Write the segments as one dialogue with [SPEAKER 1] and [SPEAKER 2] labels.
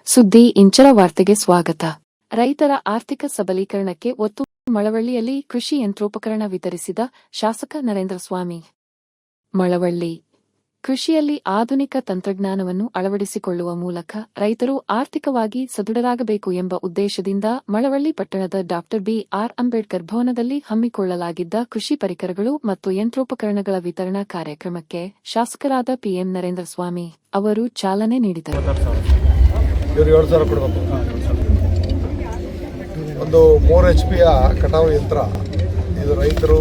[SPEAKER 1] ಸುದ್ದಿ ಇಂಚರ ವಾರ್ತೆಗೆ ಸ್ವಾಗತ. ರೈತರ ಆರ್ಥಿಕ ಸಬಲೀಕರಣಕ್ಕೆ ಒತ್ತು. ಮಳವಳ್ಳಿಯಲ್ಲಿ ಕೃಷಿ ಯಂತ್ರೋಪಕರಣ ವಿತರಿಸಿದ ಶಾಸಕ ನರೇಂದ್ರ ಸ್ವಾಮಿ. ಮಳವಳ್ಳಿ ಕೃಷಿಯಲ್ಲಿ ಆಧುನಿಕ ತಂತ್ರಜ್ಞಾನವನ್ನು ಅಳವಡಿಸಿಕೊಳ್ಳುವ ಮೂಲಕ ರೈತರು ಆರ್ಥಿಕವಾಗಿ ಸದೃಢರಾಗಬೇಕು ಎಂಬ ಉದ್ದೇಶದಿಂದ ಮಳವಳ್ಳಿ ಪಟ್ಟಣದ ಡಾ. ಬಿ.ಆರ್. ಅಂಬೇಡ್ಕರ್ ಭವನದಲ್ಲಿ ಹಮ್ಮಿಕೊಳ್ಳಲಾಗಿದ್ದ ಕೃಷಿ ಪರಿಕರಗಳು ಮತ್ತು ಯಂತ್ರೋಪಕರಣಗಳ ವಿತರಣಾ ಕಾರ್ಯಕ್ರಮಕ್ಕೆ ಶಾಸಕರಾದ ಪಿಎಂ ನರೇಂದ್ರ ಸ್ವಾಮಿ ಅವರು ಚಾಲನೆ ನೀಡಿದರು.
[SPEAKER 2] ಇವರು 7,000 ಕೊಡಬೇಕು. ಒಂದು 3 HP ಕಟಾವು ಯಂತ್ರ, ಇದು ರೈತರು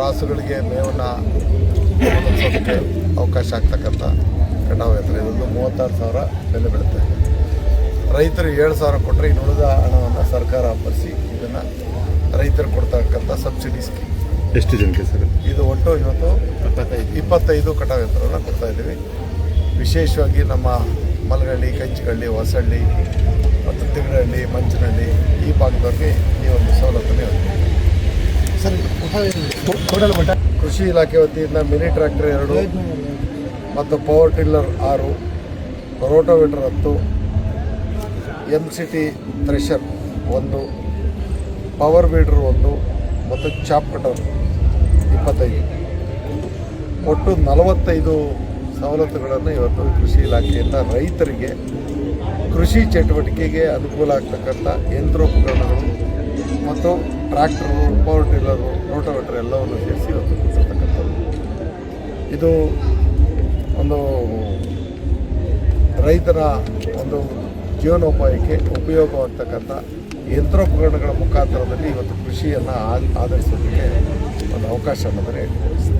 [SPEAKER 2] ರಾಸುಗಳಿಗೆ ಮೇವನ್ನು ಒದಗಿಸೋದಕ್ಕೆ ಅವಕಾಶ ಆಗ್ತಕ್ಕಂಥ ಕಟಾವು ಯಂತ್ರ. ಇದೊಂದು 36,000 ಬೆಲೆ ಬೀಳುತ್ತೆ. ರೈತರು 7,000 ಕೊಟ್ಟರೆ ಇನ್ನು ಉಳಿದ ಹಣವನ್ನು ಸರ್ಕಾರ ಭರಿಸಿ ಇದನ್ನು ರೈತರು ಕೊಡ್ತಕ್ಕಂಥ ಸಬ್ಸಿಡಿ ಸ್ಕೀಮ್.
[SPEAKER 3] ಎಷ್ಟು ಜನಕ್ಕೆ ಸರ್
[SPEAKER 2] ಇದು ಒಟ್ಟು ಇವತ್ತು 25 ಕಟಾವು ಯಂತ್ರವನ್ನು ಕೊಡ್ತಾ ಇದ್ದೀವಿ. ವಿಶೇಷವಾಗಿ ನಮ್ಮ ಮಲಗಳ್ಳಿ, ಕಂಚಿಗಳ್ಳಿ, ಹೊಸಳ್ಳಿ ಮತ್ತು ತಿಗಡಹಳ್ಳಿ, ಮಂಚನಹಳ್ಳಿ ಈ ಭಾಗದವ್ರಿಗೆ ಈ ಒಂದು ಸವಲತ್ತನ್ನು ಸರ್. ಕೃಷಿ ಇಲಾಖೆ ವತಿಯಿಂದ ಮಿನಿ ಟ್ರ್ಯಾಕ್ಟರ್ 2 ಮತ್ತು power tiller 6, rotavator 10, MCT thresher 1, power weeder 1 ಮತ್ತು ಚಾಪ್ ಕಟರ್ 25, ಒಟ್ಟು 45 ಸವಲತ್ತುಗಳನ್ನು ಇವತ್ತು ಕೃಷಿ ಇಲಾಖೆಯಿಂದ ರೈತರಿಗೆ ಕೃಷಿ ಚಟುವಟಿಕೆಗೆ ಅನುಕೂಲ ಆಗ್ತಕ್ಕಂಥ ಯಂತ್ರೋಪಕರಣಗಳು ಮತ್ತು ಟ್ರ್ಯಾಕ್ಟರು, ಪವರ್ ಟಿಲ್ಲರು, ರೋಟೋವೇಟರ್ ಎಲ್ಲವನ್ನು ಸೇರಿಸಿ ಇವತ್ತು ಕೊಡ್ತಕ್ಕಂಥದ್ದು. ಇದು ಒಂದು ರೈತರ ಒಂದು ಜೀವನೋಪಾಯಕ್ಕೆ ಉಪಯೋಗವಾಗ್ತಕ್ಕಂಥ ಯಂತ್ರೋಪಕರಣಗಳ ಮುಖಾಂತರದಲ್ಲಿ ಇವತ್ತು ಕೃಷಿಯನ್ನು ಆಧರಿಸೋದಕ್ಕೆ ಒಂದು ಅವಕಾಶ ಅನ್ನೋದನ್ನು ಹೇಳ್ತೀವಿ.